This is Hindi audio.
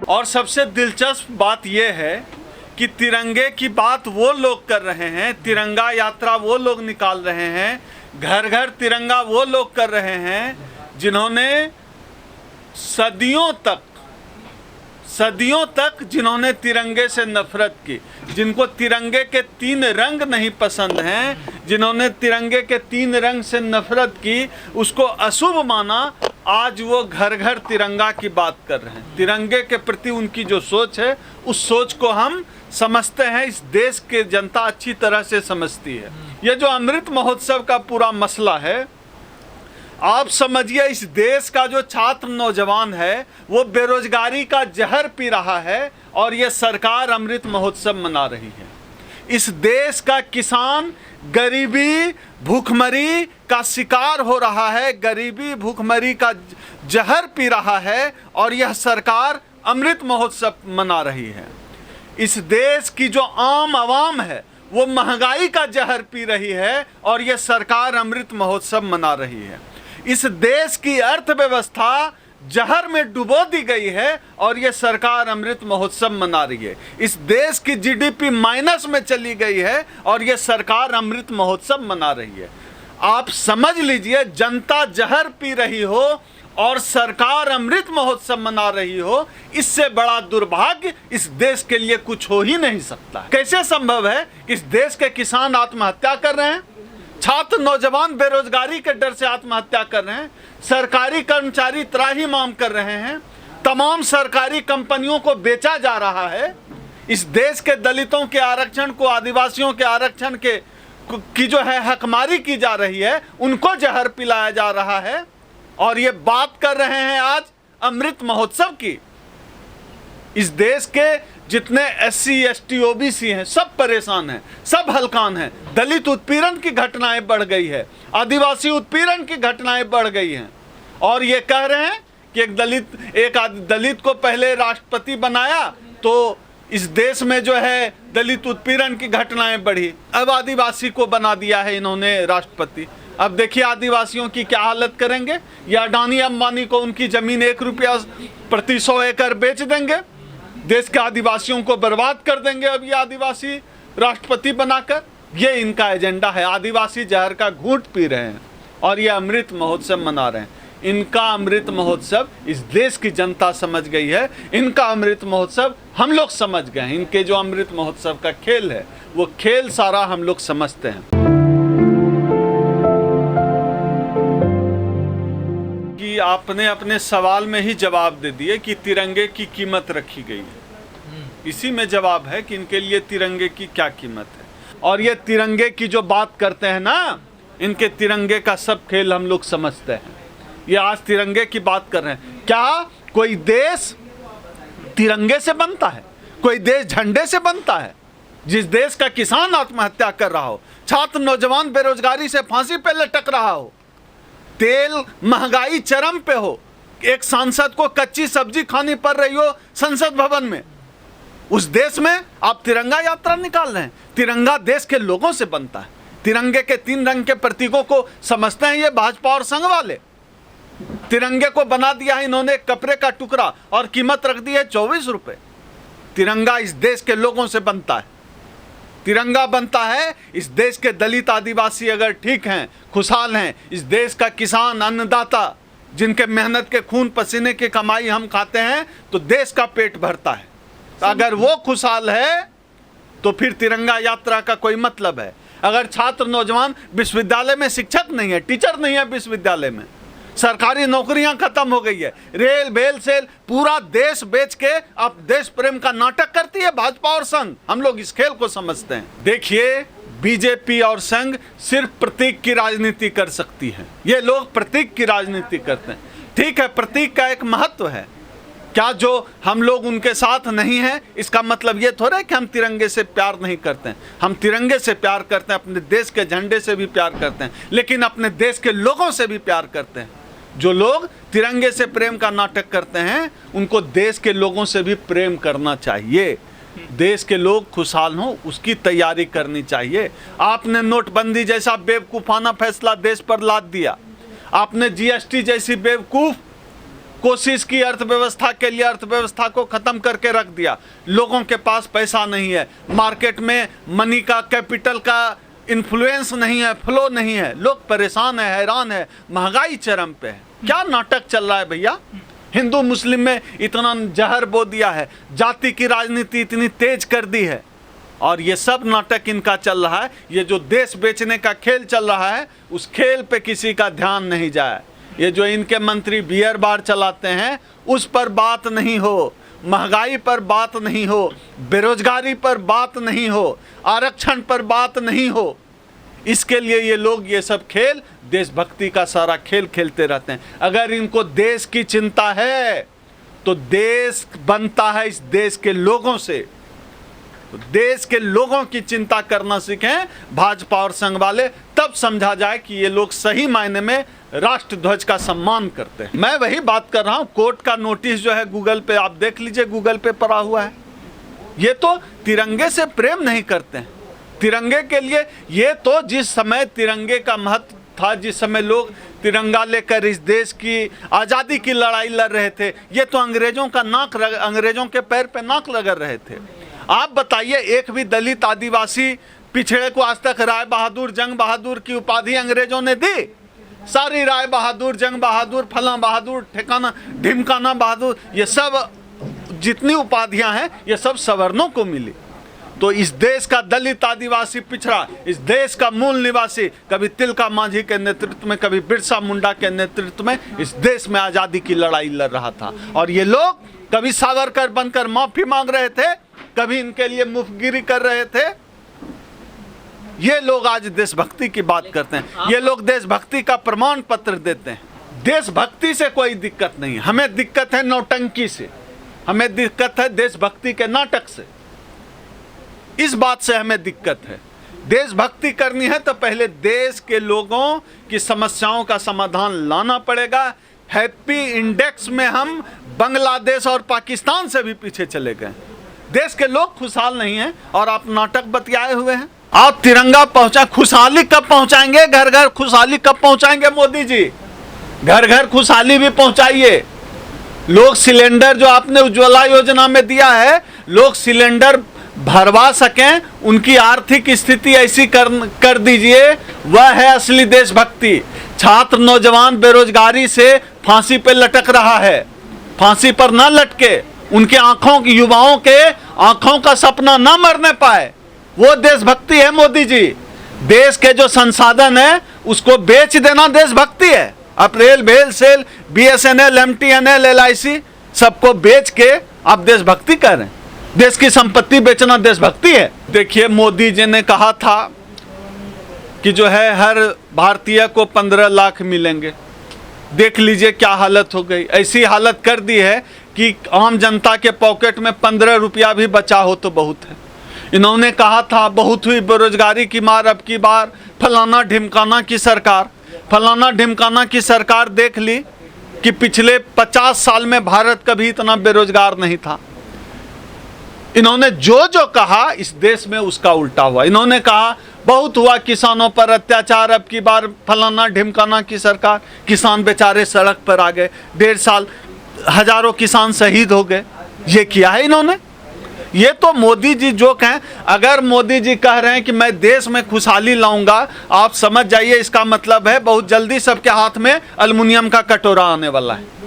और सबसे दिलचस्प बात यह है कि तिरंगे की बात वो लोग कर रहे हैं, तिरंगा यात्रा वो लोग निकाल रहे हैं, घर घर तिरंगा वो लोग कर रहे हैं जिन्होंने सदियों तक जिन्होंने तिरंगे से नफरत की, जिनको तिरंगे के 3 रंग नहीं पसंद हैं, जिन्होंने तिरंगे के 3 रंग से नफरत की, उसको अशुभ माना, आज वो घर घर तिरंगा की बात कर रहे हैं। तिरंगे के प्रति उनकी जो सोच है, उस सोच को हम समझते हैं, इस देश की जनता अच्छी तरह से समझती है। ये जो अमृत महोत्सव का पूरा मसला है, आप समझिए इस देश का जो छात्र नौजवान है वो बेरोजगारी का जहर पी रहा है और ये सरकार अमृत महोत्सव मना रही है। इस देश का किसान गरीबी भूखमरी का शिकार हो रहा है, गरीबी भूखमरी का जहर पी रहा है और यह सरकार अमृत महोत्सव मना रही है। इस देश की जो आम आवाम है वो महंगाई का जहर पी रही है और यह सरकार अमृत महोत्सव मना रही है। इस देश की अर्थव्यवस्था जहर में डुबो दी गई है और यह सरकार अमृत महोत्सव मना रही है। इस देश की जीडीपी माइनस में चली गई है और यह सरकार अमृत महोत्सव मना रही है। आप समझ लीजिए, जनता जहर पी रही हो और सरकार अमृत महोत्सव मना रही हो, इससे बड़ा दुर्भाग्य इस देश के लिए कुछ हो ही नहीं सकता। कैसे संभव है कि इस देश के किसान आत्महत्या कर रहे हैं, छात्र नौजवान बेरोजगारी के डर से आत्महत्या कर रहे हैं, सरकारी कर्मचारी त्राहिमाम कर रहे हैं, तमाम सरकारी कंपनियों को बेचा जा रहा है, इस देश के दलितों के आरक्षण को, आदिवासियों के आरक्षण की जो है हकमारी की जा रही है, उनको जहर पिलाया जा रहा है और ये बात कर रहे हैं आज अमृत महोत्सव की। इस देश के जितने SC ST OBC हैं सब परेशान हैं, सब हलकान हैं। दलित उत्पीड़न की घटनाएं बढ़ गई है, आदिवासी उत्पीड़न की घटनाएं बढ़ गई हैं और ये कह रहे हैं कि एक दलित को पहले राष्ट्रपति बनाया तो इस देश में जो है दलित उत्पीड़न की घटनाएं बढ़ी, अब आदिवासी को बना दिया है इन्होंने राष्ट्रपति। अब देखिए आदिवासियों की क्या हालत करेंगे। या अडानी अंबानी को उनकी जमीन 1 रुपया प्रति 100 एकड़ बेच देंगे, देश के आदिवासियों को बर्बाद कर देंगे अब ये आदिवासी राष्ट्रपति बनाकर। ये इनका एजेंडा है। आदिवासी जहर का घूंट पी रहे हैं और ये अमृत महोत्सव मना रहे हैं। इनका अमृत महोत्सव इस देश की जनता समझ गई है, इनका अमृत महोत्सव हम लोग समझ गए हैं। इनके जो अमृत महोत्सव का खेल है वो खेल सारा हम लोग समझते हैं। कि आपने अपने सवाल में ही जवाब दे दिए कि तिरंगे की कीमत रखी गई है। इसी में जवाब है कि इनके लिए तिरंगे की क्या कीमत है। और ये तिरंगे की जो बात करते हैं ना, इनके तिरंगे का सब खेल हम लोग समझते हैं। ये आज तिरंगे की बात कर रहे हैं। क्या कोई देश तिरंगे से बनता है? कोई देश झंडे से बनता है? जिस देश का किसान आत्महत्या कर रहा हो, छात्र नौजवान बेरोजगारी से फांसी पे लटक रहा हो, तेल महंगाई चरम पे हो, एक सांसद को कच्ची सब्जी खानी पड़ रही हो संसद भवन में, उस देश में आप तिरंगा यात्रा निकाल रहे हैं। तिरंगा देश के लोगों से बनता है। तिरंगे के 3 रंग के प्रतीकों को समझते हैं ये भाजपा और संघ वाले। तिरंगे को बना दिया है इन्होंने कपड़े का टुकड़ा और कीमत रख दी है 24 रुपए। तिरंगा इस देश के लोगों से बनता है। तिरंगा बनता है इस देश के दलित आदिवासी अगर ठीक हैं, खुशहाल हैं, इस देश का किसान अन्नदाता जिनके मेहनत के खून पसीने की कमाई हम खाते हैं, तो देश का पेट भरता है। अगर वो खुशहाल है तो फिर तिरंगा यात्रा का कोई मतलब है। अगर छात्र नौजवान विश्वविद्यालय में शिक्षक नहीं है, टीचर नहीं है, विश्वविद्यालय में सरकारी नौकरियां खत्म हो गई है, रेल बेल सेल पूरा देश बेच के अब देश प्रेम का नाटक करती है भाजपा और संघ। हम लोग इस खेल को समझते हैं। देखिए, बीजेपी और संघ सिर्फ प्रतीक की राजनीति कर सकती है। ये लोग प्रतीक की राजनीति करते हैं। ठीक है, प्रतीक का एक महत्व है। क्या जो हम लोग उनके साथ नहीं हैं इसका मतलब ये थोड़ा है कि हम तिरंगे से प्यार नहीं करते हैं। हम तिरंगे से प्यार करते हैं, अपने देश के झंडे से भी प्यार करते हैं, लेकिन अपने देश के लोगों से भी प्यार करते हैं। जो लोग तिरंगे से प्रेम का नाटक करते हैं उनको देश के लोगों से भी प्रेम करना चाहिए। देश के लोग खुशहाल हों उसकी तैयारी करनी चाहिए। आपने नोटबंदी जैसा बेवकूफ़ाना फैसला देश पर लाद दिया। आपने GST जैसी बेवकूफ़ कोशिश की अर्थव्यवस्था के लिए, अर्थव्यवस्था को खत्म करके रख दिया। लोगों के पास पैसा नहीं है, मार्केट में मनी का, कैपिटल का इन्फ्लुएंस नहीं है, फ्लो नहीं है, लोग परेशान है, हैरान है, महंगाई चरम पे है। क्या नाटक चल रहा है भैया। हिंदू मुस्लिम में इतना जहर बो दिया है, जाति की राजनीति इतनी तेज कर दी है, और ये सब नाटक इनका चल रहा है। ये जो देश बेचने का खेल चल रहा है, उस खेल पे किसी का ध्यान नहीं जाए। ये जो इनके मंत्री बियर बार चलाते हैं, उस पर बात नहीं हो, महंगाई पर बात नहीं हो, बेरोजगारी पर बात नहीं हो, आरक्षण पर बात नहीं हो। इसके लिए ये लोग ये सब खेल, देशभक्ति का सारा खेल खेलते रहते हैं। अगर इनको देश की चिंता है तो देश बनता है इस देश के लोगों से। तो देश के लोगों की चिंता करना सीखें भाजपा और संघ वाले, तब समझा जाए कि ये लोग सही मायने में राष्ट्र ध्वज का सम्मान करते हैं। मैं वही बात कर रहा हूं, कोर्ट का नोटिस जो है गूगल पे आप देख लीजिए, गूगल पे पड़ा हुआ है। ये तो तिरंगे से प्रेम नहीं करते हैं, तिरंगे के लिए। ये तो जिस समय तिरंगे का महत्व था, जिस समय लोग तिरंगा लेकर इस देश की आज़ादी की लड़ाई लड़ रहे थे, ये तो अंग्रेजों का अंग्रेजों के पैर पे नाक रगड़ रहे थे। आप बताइए, एक भी दलित आदिवासी पिछड़े को आज तक राय बहादुर, जंग बहादुर की उपाधि अंग्रेजों ने दी? सारी राय बहादुर, जंग बहादुर, फला बहादुर, ठिकाना ढिमकाना बहादुर, ये सब जितनी उपाधियां हैं, ये सब सवर्णों को मिली। तो इस देश का दलित आदिवासी पिछड़ा, इस देश का मूल निवासी, कभी तिलका मांझी के नेतृत्व में, कभी बिरसा मुंडा के नेतृत्व में इस देश में आज़ादी की लड़ाई लड़ रहा था। और ये लोग कभी सावरकर बनकर माफी मांग रहे थे, कभी इनके लिए मुफ्तगिरी कर रहे थे। ये लोग आज देशभक्ति की बात करते हैं, ये लोग देशभक्ति का प्रमाण पत्र देते हैं। देशभक्ति से कोई दिक्कत नहीं है, हमें दिक्कत है नौटंकी से, हमें दिक्कत है देशभक्ति के नाटक से। इस बात से हमें दिक्कत है। देशभक्ति करनी है तो पहले देश के लोगों की समस्याओं का समाधान लाना पड़ेगा। हैप्पी इंडेक्स में हम बांग्लादेश और पाकिस्तान से भी पीछे चले गए। देश के लोग खुशहाल नहीं हैं और आप नाटक बतियाए हुए हैं। आप तिरंगा पहुंचा, खुशहाली कब पहुंचाएंगे? घर घर खुशहाली कब पहुंचाएंगे मोदी जी? घर घर खुशहाली भी पहुंचाइए। लोग सिलेंडर जो आपने उज्ज्वला योजना में दिया है, लोग सिलेंडर भरवा सकें, उनकी आर्थिक स्थिति ऐसी कर दीजिए, वह है असली देशभक्ति। छात्र नौजवान बेरोजगारी से फांसी पे लटक रहा है, फांसी पर ना लटके, उनके आंखों की, युवाओं के आंखों का सपना ना मरने पाए, वो देशभक्ति है मोदी जी। देश के जो संसाधन है उसको बेच देना देशभक्ति है। आप रेल, भेल, सेल, BSNL, MTNL, LIC सबको बेच के आप देशभक्ति करें। देश की संपत्ति बेचना देशभक्ति है। देखिए, मोदी जी ने कहा था कि जो है हर भारतीय को 15 लाख मिलेंगे। देख लीजिए क्या हालत हो गई। ऐसी हालत कर दी है कि आम जनता के पॉकेट में 15 रुपया भी बचा हो तो बहुत है। इन्होंने कहा था बहुत हुई बेरोजगारी की मार, अब की बार फलाना ढिमकाना की सरकार, फलाना ढिमकाना की सरकार देख ली कि पिछले 50 साल में भारत कभी इतना बेरोजगार नहीं था। इन्होंने जो जो कहा इस देश में उसका उल्टा हुआ। इन्होंने कहा बहुत हुआ किसानों पर अत्याचार, अब की बार फलाना ढिमकाना की सरकार, किसान बेचारे सड़क पर आ गए, 1.5 साल हजारों किसान शहीद हो गए। ये किया है इन्होंने। ये तो मोदी जी जो कहें, अगर मोदी जी कह रहे हैं कि मैं देश में खुशहाली लाऊंगा, आप समझ जाइए इसका मतलब है बहुत जल्दी सबके हाथ में एल्युमिनियम का कटोरा आने वाला है।